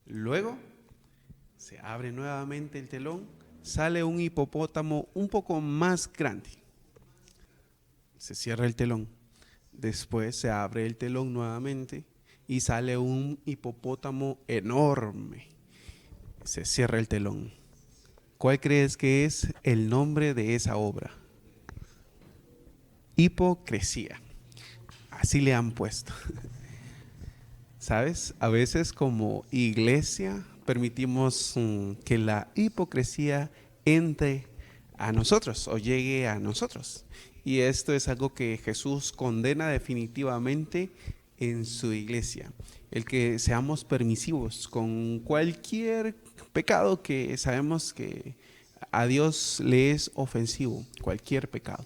Luego se abre nuevamente el telón, sale un hipopótamo un poco más grande. Se cierra el telón. Después se abre el telón nuevamente y sale un hipopótamo enorme. Se cierra el telón. ¿Cuál crees que es el nombre de esa obra? Hipocresía. Así le han puesto. ¿Sabes? A veces como iglesia permitimos que la hipocresía entre a nosotros o llegue a nosotros. Y esto es algo que Jesús condena definitivamente en su iglesia. El que seamos permisivos con cualquier pecado que sabemos que a Dios le es ofensivo, cualquier pecado.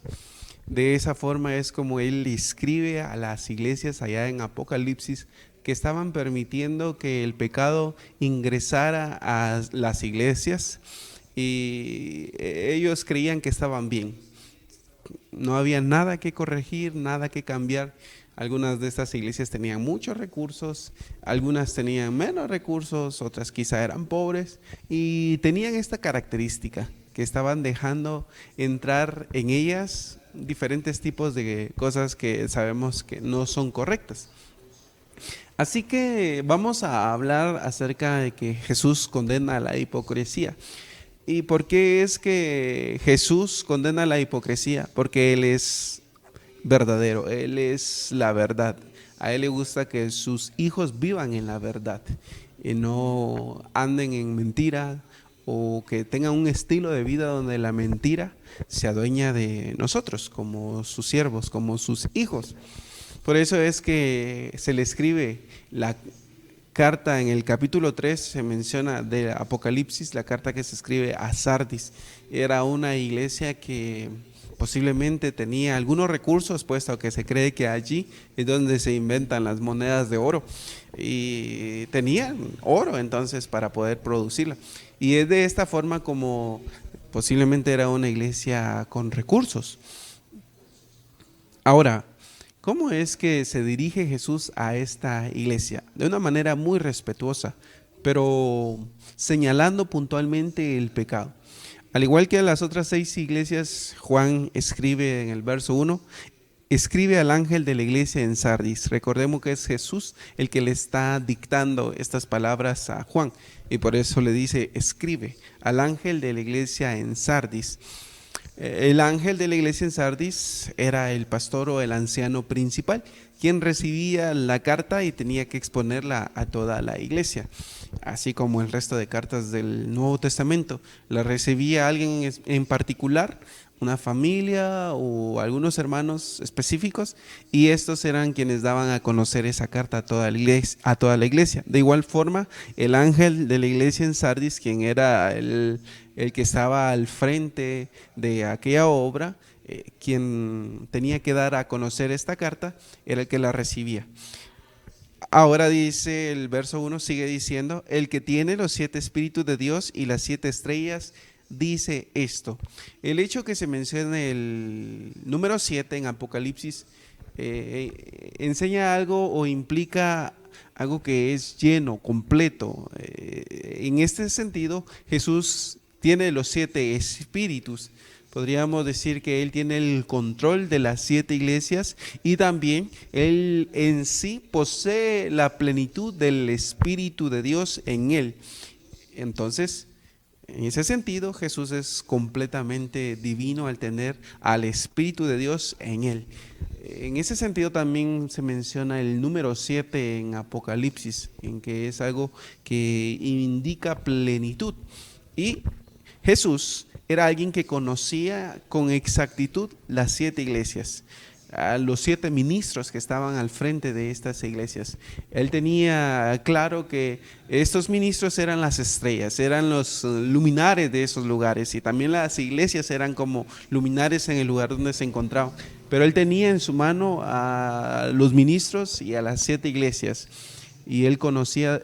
De esa forma es como Él escribe a las iglesias allá en Apocalipsis que estaban permitiendo que el pecado ingresara a las iglesias y ellos creían que estaban bien. No había nada que corregir, nada que cambiar. Algunas de estas iglesias tenían muchos recursos, algunas tenían menos recursos, otras quizá eran pobres y tenían esta característica que estaban dejando entrar en ellas diferentes tipos de cosas que sabemos que no son correctas. Así que vamos a hablar acerca de que Jesús condena la hipocresía. ¿Y por qué es que Jesús condena la hipocresía? Porque Él es verdadero, Él es la verdad. A Él le gusta que sus hijos vivan en la verdad y no anden en mentira o que tengan un estilo de vida donde la mentira se adueña de nosotros como sus siervos, como sus hijos. Por eso es que se le escribe la carta en el capítulo 3, se menciona de Apocalipsis, la carta que se escribe a Sardis. Era una iglesia que posiblemente tenía algunos recursos, puesto que se cree que allí es donde se inventan las monedas de oro. Y tenían oro entonces para poder producirla. Y es de esta forma como posiblemente era una iglesia con recursos. Ahora, ¿cómo es que se dirige Jesús a esta iglesia? De una manera muy respetuosa, pero señalando puntualmente el pecado. Al igual que a las otras 6 iglesias, Juan escribe en el verso 1, escribe al ángel de la iglesia en Sardis. Recordemos que es Jesús el que le está dictando estas palabras a Juan y por eso le dice, escribe al ángel de la iglesia en Sardis. El ángel de la iglesia en Sardis era el pastor o el anciano principal, quien recibía la carta y tenía que exponerla a toda la iglesia, así como el resto de cartas del Nuevo Testamento. La recibía alguien en particular, una familia o algunos hermanos específicos, y estos eran quienes daban a conocer esa carta a toda la iglesia. De igual forma, el ángel de la iglesia en Sardis, quien era el que estaba al frente de aquella obra, quien tenía que dar a conocer esta carta, era el que la recibía. Ahora dice el verso 1, sigue diciendo, el que tiene los 7 espíritus de Dios y las 7 estrellas, dice esto. El hecho que se mencione el número 7 en Apocalipsis enseña algo o implica algo que es lleno, completo. En este sentido, Jesús tiene los 7 espíritus. Podríamos decir que Él tiene el control de las 7 iglesias y también Él en sí posee la plenitud del Espíritu de Dios en Él. Entonces, en ese sentido, Jesús es completamente divino al tener al Espíritu de Dios en Él. En ese sentido también se menciona el número 7 en Apocalipsis, en que es algo que indica plenitud. Y Jesús era alguien que conocía con exactitud las 7 iglesias, a los 7 ministros que estaban al frente de estas iglesias. Él tenía claro que estos ministros eran las estrellas, eran los luminares de esos lugares, y también las iglesias eran como luminares en el lugar donde se encontraban. Pero él tenía en su mano a los ministros y a las 7 iglesias, y él conocía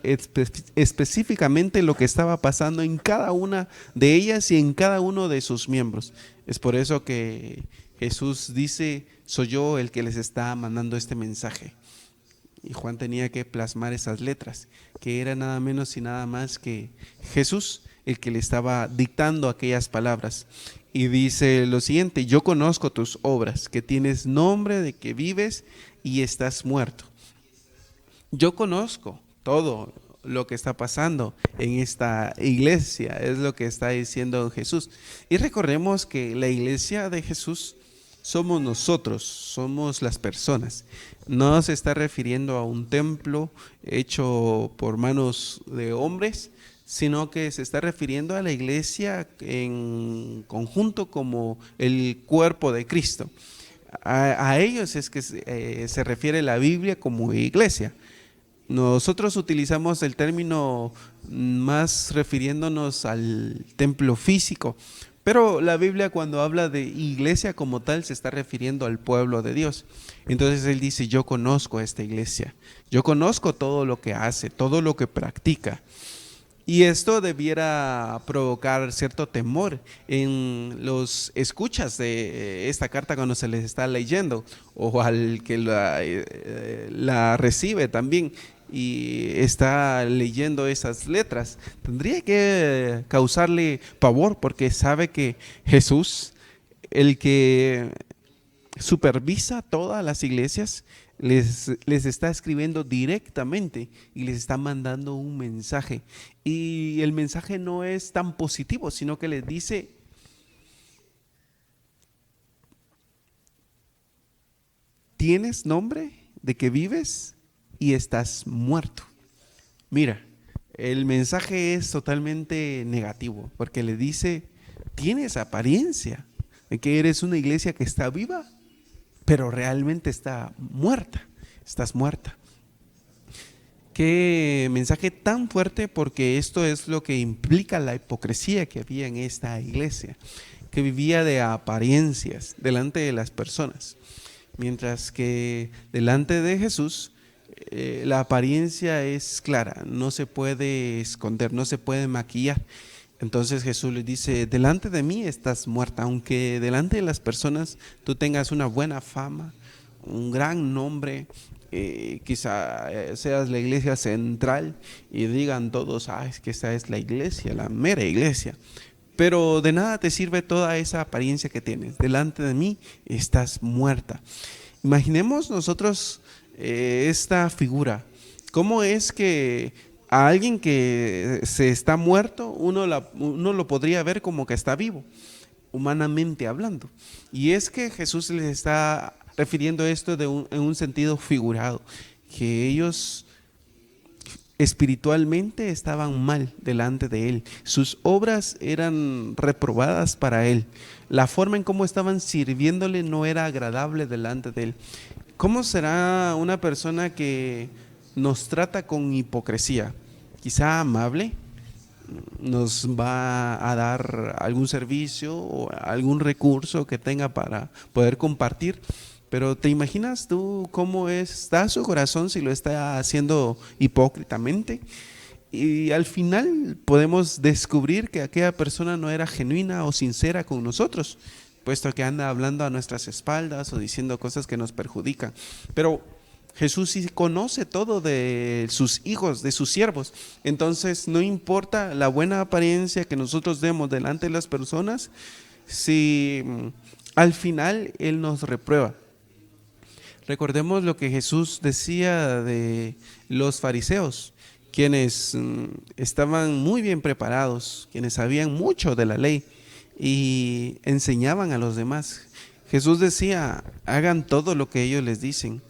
específicamente lo que estaba pasando en cada una de ellas y en cada uno de sus miembros. Es por eso que Jesús dice, soy yo el que les está mandando este mensaje. y Juan tenía que plasmar esas letras, que era nada menos y nada más que Jesús el que le estaba dictando aquellas palabras. Y dice lo siguiente: yo conozco tus obras, que tienes nombre de que vives y estás muerto. Yo conozco todo lo que está pasando en esta iglesia, es lo que está diciendo Jesús. Y recordemos que la iglesia de Jesús somos nosotros, somos las personas. No se está refiriendo a un templo hecho por manos de hombres, sino que se está refiriendo a la iglesia en conjunto como el cuerpo de Cristo. A ellos es que se refiere la Biblia como iglesia. Nosotros utilizamos el término más refiriéndonos al templo físico, pero la Biblia, cuando habla de iglesia como tal, se está refiriendo al pueblo de Dios. Entonces él dice: yo conozco a esta iglesia, yo conozco todo lo que hace, todo lo que practica. Y esto debiera provocar cierto temor en los escuchas de esta carta cuando se les está leyendo, o al que la recibe también y está leyendo esas letras. Tendría que causarle pavor, porque sabe que Jesús, el que supervisa todas las iglesias, les está escribiendo directamente y les está mandando un mensaje. Y el mensaje no es tan positivo, sino que les dice: tienes nombre de que vives y estás muerto. Mira, el mensaje es totalmente negativo, porque le dice: tienes apariencia de que eres una iglesia que está viva, pero realmente está muerta, estás muerta. Qué mensaje tan fuerte, porque esto es lo que implica la hipocresía que había en esta iglesia, que vivía de apariencias delante de las personas, mientras que delante de Jesús la apariencia es clara, no se puede esconder, no se puede maquillar. Entonces Jesús les dice: delante de mí estás muerta, aunque delante de las personas tú tengas una buena fama, un gran nombre, quizá seas la iglesia central y digan todos: es que esta es la iglesia, la mera iglesia. Pero de nada te sirve toda esa apariencia que tienes. Delante de mí estás muerta. Imaginemos nosotros esta figura. ¿Cómo es que a alguien que se está muerto, uno lo podría ver como que está vivo, humanamente hablando? Y es que Jesús les está refiriendo esto en un sentido figurado, que ellos espiritualmente estaban mal delante de Él, sus obras eran reprobadas para Él, la forma en cómo estaban sirviéndole no era agradable delante de Él. ¿Cómo será una persona que nos trata con hipocresía? Quizá amable, nos va a dar algún servicio o algún recurso que tenga para poder compartir, pero ¿te imaginas tú cómo está su corazón si lo está haciendo hipócritamente? Y al final podemos descubrir que aquella persona no era genuina o sincera con nosotros, puesto que anda hablando a nuestras espaldas o diciendo cosas que nos perjudican. Pero Jesús sí conoce todo de sus hijos, de sus siervos. Entonces no importa la buena apariencia que nosotros demos delante de las personas, si al final Él nos reprueba. Recordemos lo que Jesús decía de los fariseos, quienes estaban muy bien preparados, quienes sabían mucho de la ley y enseñaban a los demás. Jesús decía: hagan todo lo que ellos les dicen,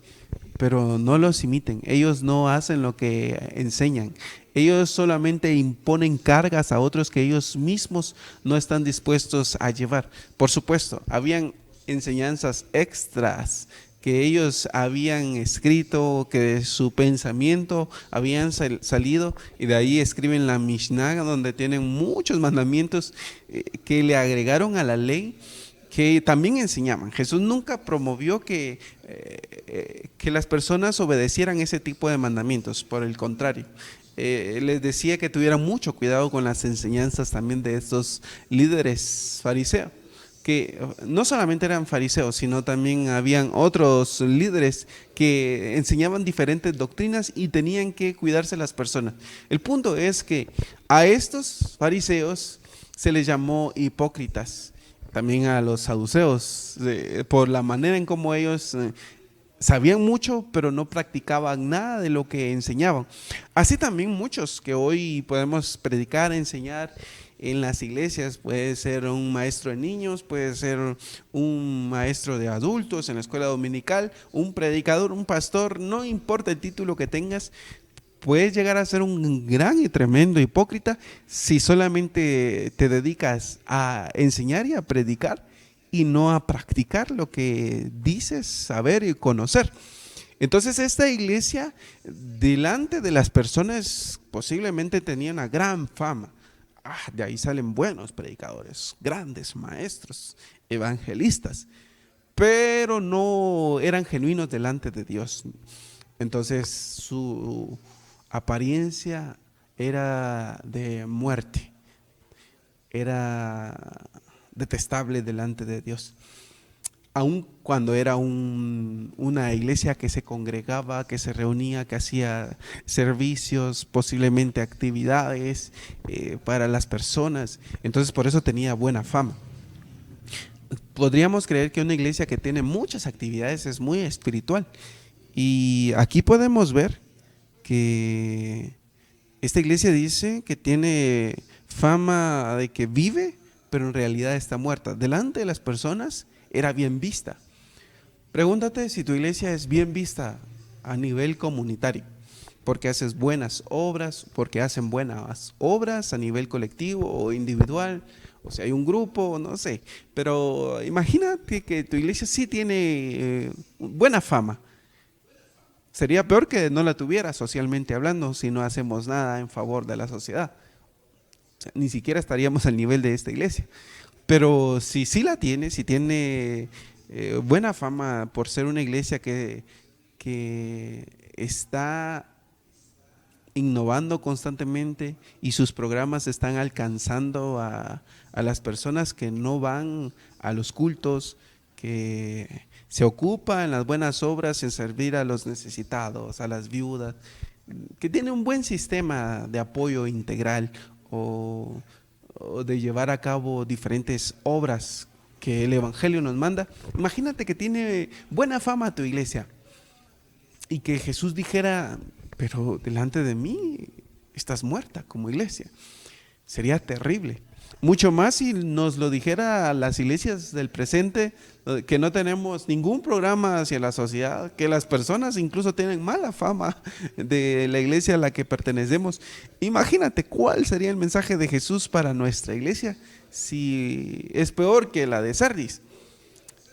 pero no los imiten. Ellos no hacen lo que enseñan. Ellos solamente imponen cargas a otros que ellos mismos no están dispuestos a llevar. Por supuesto, habían enseñanzas extras que ellos habían escrito, que de su pensamiento habían salido, y de ahí escriben la Mishnah, donde tienen muchos mandamientos que le agregaron a la ley, que también enseñaban. Jesús nunca promovió que las personas obedecieran ese tipo de mandamientos, por el contrario. Les decía que tuvieran mucho cuidado con las enseñanzas también de estos líderes fariseos, que no solamente eran fariseos, sino también habían otros líderes que enseñaban diferentes doctrinas y tenían que cuidarse las personas. El punto es que a estos fariseos se les llamó hipócritas, también a los saduceos, por la manera en cómo ellos sabían mucho, pero no practicaban nada de lo que enseñaban. Así también muchos que hoy podemos predicar, enseñar en las iglesias. Puede ser un maestro de niños, puede ser un maestro de adultos en la escuela dominical, un predicador, un pastor, no importa el título que tengas. Puedes llegar a ser un gran y tremendo hipócrita si solamente te dedicas a enseñar y a predicar y no a practicar lo que dices saber y conocer. Entonces esta iglesia delante de las personas posiblemente tenía una gran fama. De ahí salen buenos predicadores, grandes maestros, evangelistas, pero no eran genuinos delante de Dios. Entonces su apariencia era de muerte, era detestable delante de Dios. Aun cuando era una iglesia que se congregaba, que se reunía, que hacía servicios, posiblemente actividades para las personas, entonces por eso tenía buena fama. Podríamos creer que una iglesia que tiene muchas actividades es muy espiritual, y aquí podemos ver que esta iglesia dice que tiene fama de que vive, pero en realidad está muerta. Delante de las personas era bien vista. Pregúntate si tu iglesia es bien vista a nivel comunitario, porque haces buenas obras, porque hacen buenas obras a nivel colectivo o individual, o si hay un grupo, no sé. Pero imagínate que tu iglesia sí tiene buena fama. Sería peor que no la tuviera socialmente hablando si no hacemos nada en favor de la sociedad. O sea, ni siquiera estaríamos al nivel de esta iglesia. Pero si sí la tiene, si tiene buena fama por ser una iglesia que está innovando constantemente y sus programas están alcanzando a las personas que no van a los cultos, que se ocupa en las buenas obras, en servir a los necesitados, a las viudas, que tiene un buen sistema de apoyo integral o de llevar a cabo diferentes obras que el Evangelio nos manda. Imagínate que tiene buena fama tu iglesia y que Jesús dijera: pero delante de mí estás muerta como iglesia. Sería terrible. Mucho más si nos lo dijera a las iglesias del presente, que no tenemos ningún programa hacia la sociedad, que las personas incluso tienen mala fama de la iglesia a la que pertenecemos. Imagínate cuál sería el mensaje de Jesús para nuestra iglesia si es peor que la de Sardis.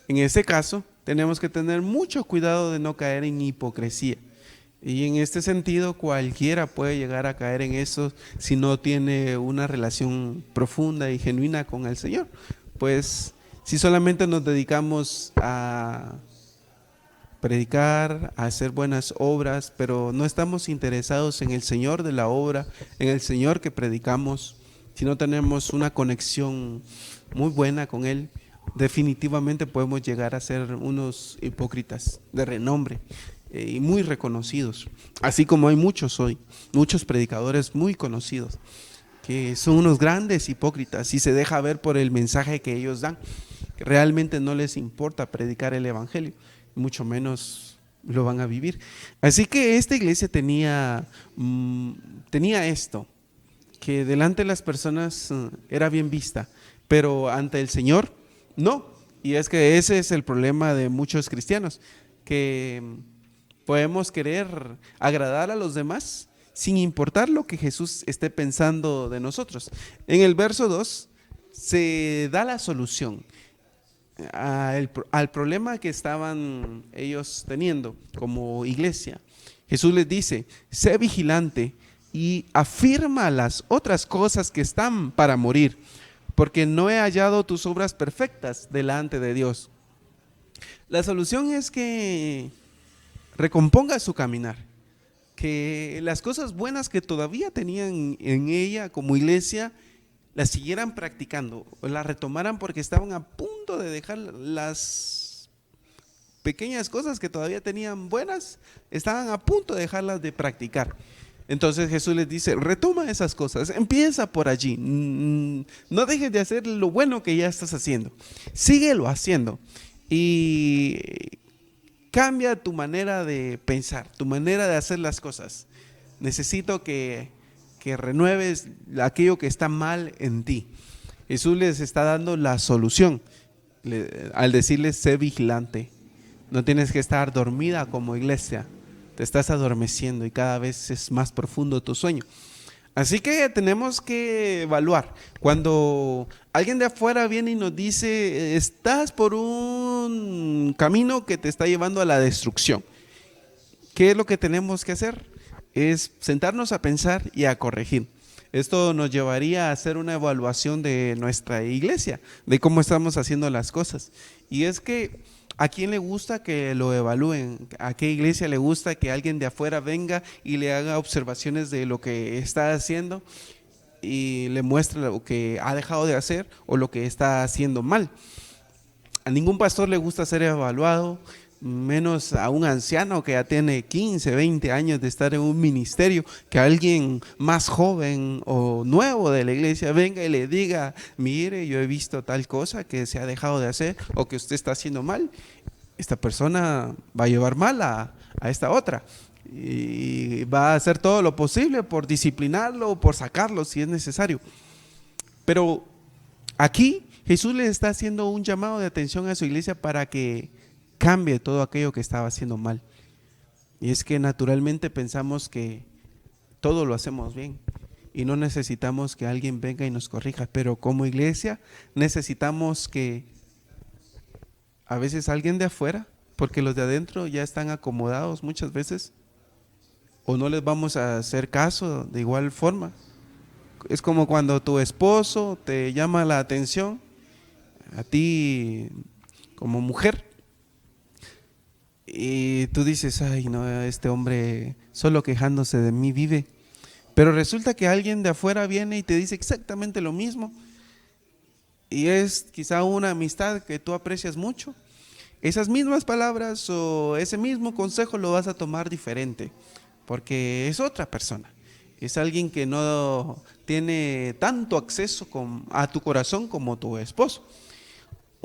En este caso, tenemos que tener mucho cuidado de no caer en hipocresía. Y en este sentido, cualquiera puede llegar a caer en eso si no tiene una relación profunda y genuina con el Señor. Pues si solamente nos dedicamos a predicar, a hacer buenas obras, pero no estamos interesados en el Señor de la obra, en el Señor que predicamos, si no tenemos una conexión muy buena con Él, definitivamente podemos llegar a ser unos hipócritas de renombre y muy reconocidos, así como hay muchos hoy, muchos predicadores muy conocidos que son unos grandes hipócritas y se deja ver por el mensaje que ellos dan, que realmente no les importa predicar el evangelio, mucho menos lo van a vivir. Así que esta iglesia tenía esto, que delante de las personas era bien vista, pero ante el Señor no. Y es que ese es el problema de muchos cristianos, que podemos querer agradar a los demás sin importar lo que Jesús esté pensando de nosotros. En el verso 2 se da la solución al problema que estaban ellos teniendo como iglesia. Jesús les dice: sé vigilante y afirma las otras cosas que están para morir, porque no he hallado tus obras perfectas delante de Dios. La solución es que recomponga su caminar, que las cosas buenas que todavía tenían en ella como iglesia las siguieran practicando, las retomaran, porque estaban a punto punto de dejar las pequeñas cosas que todavía tenían buenas, estaban a punto de dejarlas de practicar. Entonces Jesús les dice, retoma esas cosas, empieza por allí, no dejes de hacer lo bueno que ya estás haciendo, síguelo haciendo y cambia tu manera de pensar, tu manera de hacer las cosas. Necesito que renueves aquello que está mal en ti. Jesús les está dando la solución al decirles, sé vigilante, no tienes que estar dormida como iglesia. Te estás adormeciendo y cada vez es más profundo tu sueño. Así que tenemos que evaluar. Cuando alguien de afuera viene y nos dice, estás por un camino que te está llevando a la destrucción, ¿qué es lo que tenemos que hacer? Es sentarnos a pensar y a corregir. Esto nos llevaría a hacer una evaluación de nuestra iglesia, de cómo estamos haciendo las cosas. Y es que ¿a quién le gusta que lo evalúen? ¿A qué iglesia le gusta que alguien de afuera venga y le haga observaciones de lo que está haciendo y le muestre lo que ha dejado de hacer o lo que está haciendo mal? A ningún pastor le gusta ser evaluado, menos a un anciano que ya tiene 15, 20 años de estar en un ministerio, que alguien más joven o nuevo de la iglesia venga y le diga, mire, yo he visto tal cosa que se ha dejado de hacer o que usted está haciendo mal. Esta persona va a llevar mal a esta otra y va a hacer todo lo posible por disciplinarlo o por sacarlo si es necesario. Pero aquí Jesús le está haciendo un llamado de atención a su iglesia para que cambie todo aquello que estaba haciendo mal. Y es que naturalmente pensamos que todo lo hacemos bien y no necesitamos que alguien venga y nos corrija, pero como iglesia necesitamos que a veces alguien de afuera, porque los de adentro ya están acomodados muchas veces, o no les vamos a hacer caso de igual forma. Es como cuando tu esposo te llama la atención a ti como mujer y tú dices, ay no, este hombre solo quejándose de mí vive, pero resulta que alguien de afuera viene y te dice exactamente lo mismo y es quizá una amistad que tú aprecias mucho. Esas mismas palabras o ese mismo consejo lo vas a tomar diferente porque es otra persona, es alguien que no tiene tanto acceso a tu corazón como tu esposo.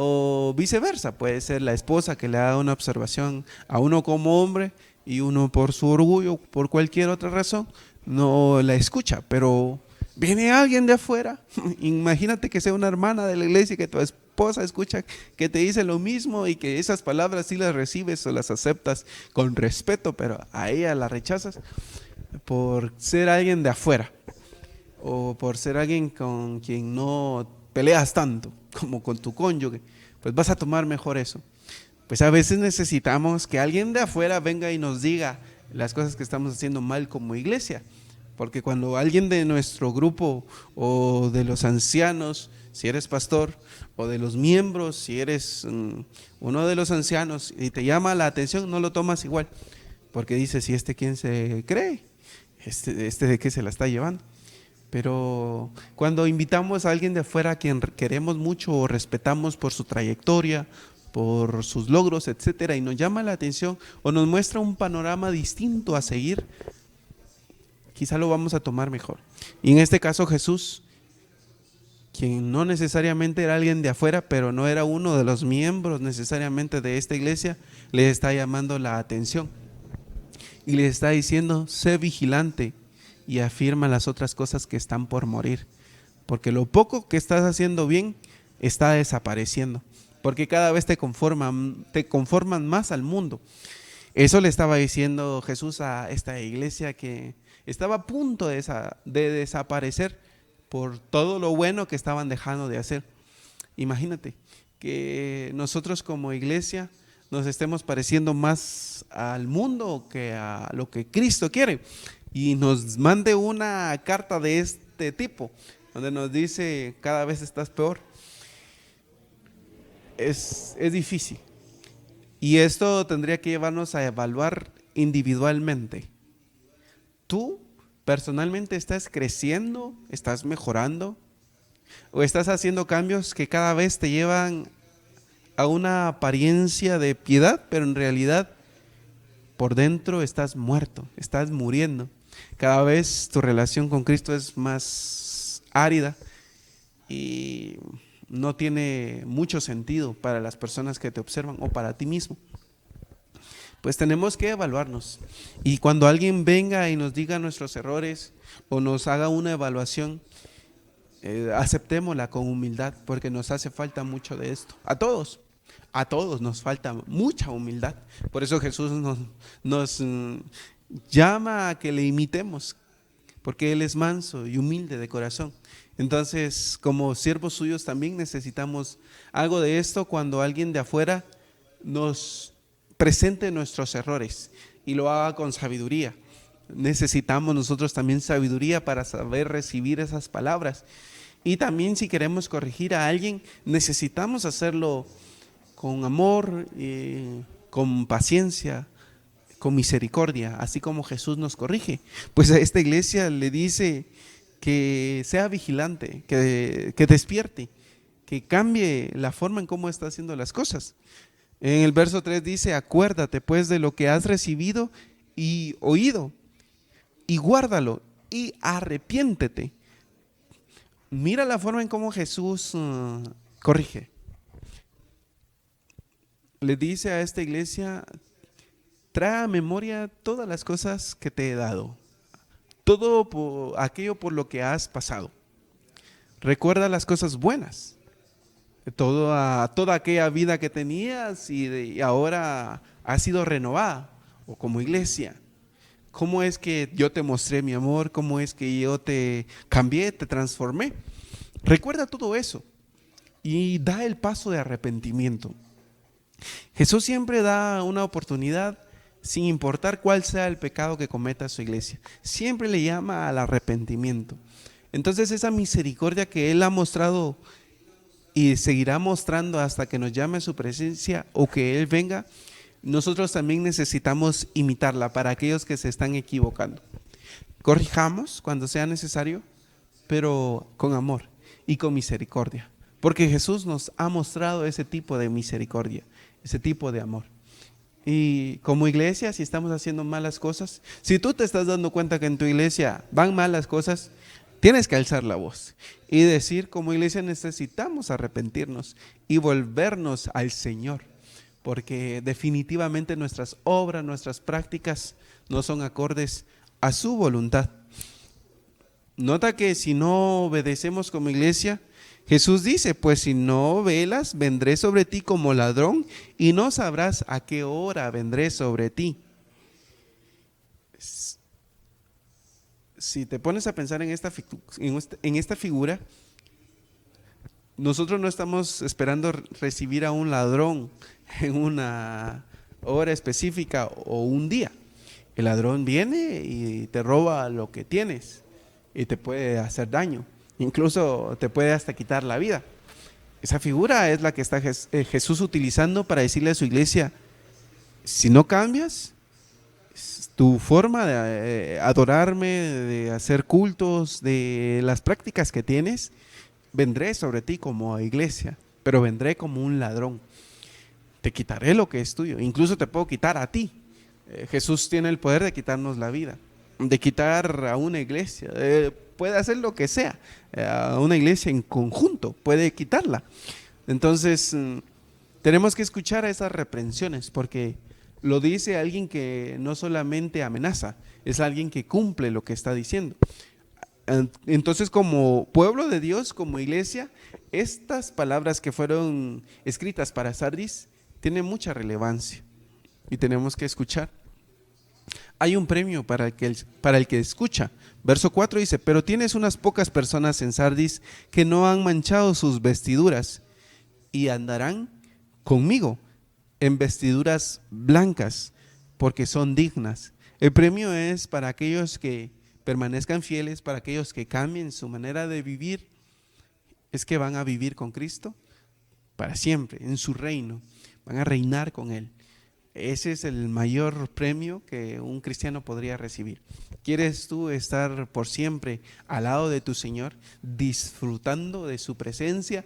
O viceversa, puede ser la esposa que le da una observación a uno como hombre y uno por su orgullo, por cualquier otra razón, no la escucha. Pero viene alguien de afuera, imagínate que sea una hermana de la iglesia, que tu esposa escucha que te dice lo mismo y que esas palabras sí las recibes o las aceptas con respeto, pero a ella la rechazas por ser alguien de afuera o por ser alguien con quien no peleas tanto como con tu cónyuge, pues vas a tomar mejor eso. Pues a veces necesitamos que alguien de afuera venga y nos diga las cosas que estamos haciendo mal como iglesia, porque cuando alguien de nuestro grupo o de los ancianos, si eres pastor, o de los miembros, si eres uno de los ancianos y te llama la atención, no lo tomas igual, porque dices, ¿y este quién se cree? ¿Este de qué se la está llevando? Pero cuando invitamos a alguien de afuera a quien queremos mucho o respetamos por su trayectoria, por sus logros, etcétera, y nos llama la atención o nos muestra un panorama distinto a seguir, quizá lo vamos a tomar mejor. Y en este caso Jesús, quien no necesariamente era alguien de afuera, pero no era uno de los miembros necesariamente de esta iglesia, le está llamando la atención y le está diciendo, sé vigilante y afirma las otras cosas que están por morir, porque lo poco que estás haciendo bien está desapareciendo, porque cada vez te conforman más al mundo. Eso le estaba diciendo Jesús a esta iglesia que estaba a punto de desaparecer por todo lo bueno que estaban dejando de hacer. Imagínate que nosotros como iglesia nos estemos pareciendo más al mundo que a lo que Cristo quiere y nos mande una carta de este tipo donde nos dice cada vez estás peor. Es difícil y esto tendría que llevarnos a evaluar individualmente. ¿Tú personalmente estás creciendo? ¿Estás mejorando? ¿O estás haciendo cambios que cada vez te llevan a una apariencia de piedad, pero en realidad por dentro estás muerto, estás muriendo. Cada vez tu relación con Cristo es más árida y no tiene mucho sentido para las personas que te observan o para ti mismo. Pues tenemos que evaluarnos, y cuando alguien venga y nos diga nuestros errores o nos haga una evaluación, aceptémosla con humildad, porque nos hace falta mucho de esto. A todos nos falta mucha humildad. Por eso Jesús nos llama a que le imitemos, porque Él es manso y humilde de corazón. Entonces, como siervos suyos también necesitamos algo de esto cuando alguien de afuera nos presente nuestros errores y lo haga con sabiduría. Necesitamos nosotros también sabiduría para saber recibir esas palabras. Y también si queremos corregir a alguien, necesitamos hacerlo con amor, con paciencia, con misericordia, así como Jesús nos corrige. Pues a esta iglesia le dice que sea vigilante, que despierte, que cambie la forma en cómo está haciendo las cosas. En el verso 3 dice: acuérdate pues de lo que has recibido y oído, y guárdalo, y arrepiéntete. Mira la forma en cómo Jesús corrige. Le dice a esta iglesia: trae a memoria todas las cosas que te he dado, todo aquello por lo que has pasado. Recuerda las cosas buenas, toda aquella vida que tenías y ahora ha sido renovada, o como iglesia. ¿Cómo es que yo te mostré mi amor? ¿Cómo es que yo te cambié, te transformé? Recuerda todo eso y da el paso de arrepentimiento. Jesús siempre da una oportunidad, sin importar cuál sea el pecado que cometa su iglesia. Siempre le llama al arrepentimiento. Entonces esa misericordia que Él ha mostrado y seguirá mostrando hasta que nos llame a su presencia o que Él venga, nosotros también necesitamos imitarla para aquellos que se están equivocando. Corrijamos cuando sea necesario, pero con amor y con misericordia, porque Jesús nos ha mostrado ese tipo de misericordia, ese tipo de amor. Y como iglesia, si estamos haciendo malas cosas, si tú te estás dando cuenta que en tu iglesia van malas cosas, tienes que alzar la voz y decir: como iglesia necesitamos arrepentirnos y volvernos al Señor, porque definitivamente nuestras obras, nuestras prácticas no son acordes a su voluntad. Nota que si no obedecemos como iglesia, Jesús dice: pues si no velas, vendré sobre ti como ladrón y no sabrás a qué hora vendré sobre ti. Si te pones a pensar en esta figura, nosotros no estamos esperando recibir a un ladrón en una hora específica o un día. El ladrón viene y te roba lo que tienes y te puede hacer daño, incluso te puede hasta quitar la vida. Esa figura es la que está Jesús utilizando para decirle a su iglesia: si no cambias tu forma de adorarme, de hacer cultos, de las prácticas que tienes, vendré sobre ti como iglesia, pero vendré como un ladrón. Te quitaré lo que es tuyo, incluso te puedo quitar a ti. Jesús tiene el poder de quitarnos la vida, de quitar a una iglesia, puede hacer lo que sea, a una iglesia en conjunto, puede quitarla. Entonces, tenemos que escuchar a esas reprensiones, porque lo dice alguien que no solamente amenaza, es alguien que cumple lo que está diciendo. Entonces, como pueblo de Dios, como iglesia, estas palabras que fueron escritas para Sardis tienen mucha relevancia y tenemos que escuchar. Hay un premio para el que escucha. Verso 4 dice: pero tienes unas pocas personas en Sardis que no han manchado sus vestiduras y andarán conmigo en vestiduras blancas, porque son dignas. El premio es para aquellos que permanezcan fieles, para aquellos que cambien su manera de vivir, es que van a vivir con Cristo para siempre, en su reino, van a reinar con Él. Ese es el mayor premio que un cristiano podría recibir. ¿Quieres tú estar por siempre al lado de tu Señor, disfrutando de su presencia?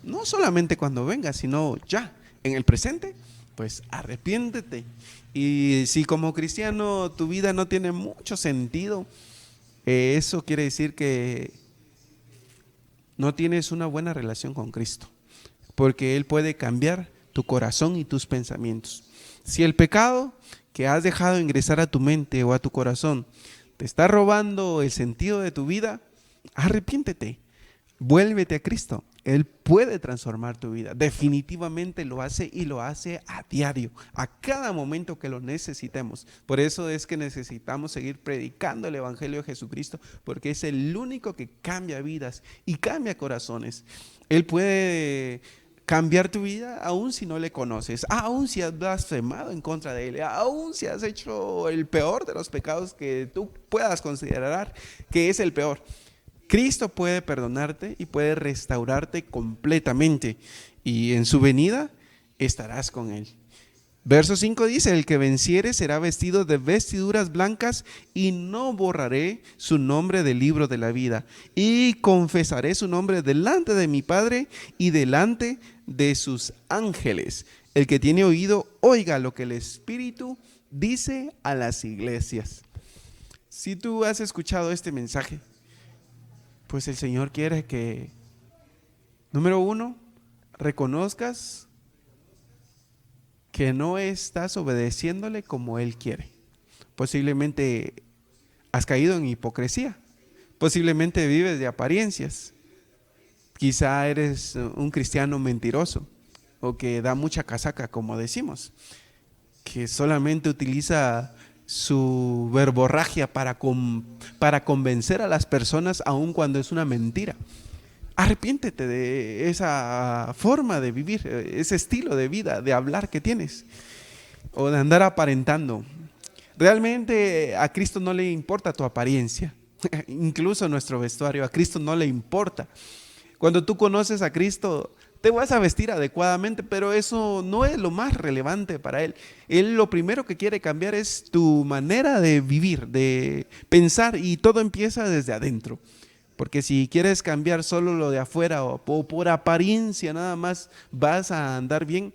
No solamente cuando venga, sino ya, en el presente, pues arrepiéntete. Y si como cristiano tu vida no tiene mucho sentido, eso quiere decir que no tienes una buena relación con Cristo, porque Él puede cambiar tu corazón y tus pensamientos. Si el pecado que has dejado ingresar a tu mente o a tu corazón te está robando el sentido de tu vida, arrepiéntete, vuélvete a Cristo. Él puede transformar tu vida, definitivamente lo hace, y lo hace a diario, a cada momento que lo necesitemos. Por eso es que necesitamos seguir predicando el Evangelio de Jesucristo, porque es el único que cambia vidas y cambia corazones. Él puede cambiar tu vida aún si no le conoces, aún si has blasfemado en contra de Él, aún si has hecho el peor de los pecados que tú puedas considerar que es el peor. Cristo puede perdonarte y puede restaurarte completamente, y en su venida estarás con Él. Verso 5 dice: el que venciere será vestido de vestiduras blancas, y no borraré su nombre del libro de la vida, y confesaré su nombre delante de mi Padre y delante de sus ángeles. El que tiene oído, oiga lo que el Espíritu dice a las iglesias. Si tú has escuchado este mensaje, pues el Señor quiere que, número uno, reconozcas que no estás obedeciéndole como Él quiere. Posiblemente has caído en hipocresía, posiblemente vives de apariencias, quizá eres un cristiano mentiroso, o que da mucha casaca, como decimos, que solamente utiliza su verborragia para convencer a las personas, aun cuando es una mentira. Arrepiéntete de esa forma de vivir, ese estilo de vida, de hablar que tienes, o de andar aparentando. Realmente a Cristo no le importa tu apariencia, incluso nuestro vestuario, a Cristo no le importa. Cuando tú conoces a Cristo, te vas a vestir adecuadamente, pero eso no es lo más relevante para Él. Él lo primero que quiere cambiar es tu manera de vivir, de pensar, y todo empieza desde adentro. Porque si quieres cambiar solo lo de afuera, o por apariencia nada más vas a andar bien,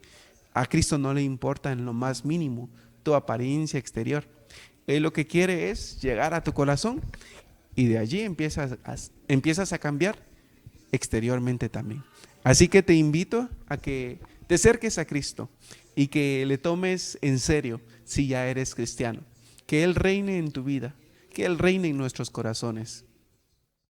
a Cristo no le importa en lo más mínimo tu apariencia exterior. Él lo que quiere es llegar a tu corazón, y de allí empiezas a cambiar exteriormente también. Así que te invito a que te acerques a Cristo y que le tomes en serio si ya eres cristiano. Que Él reine en tu vida, que Él reine en nuestros corazones.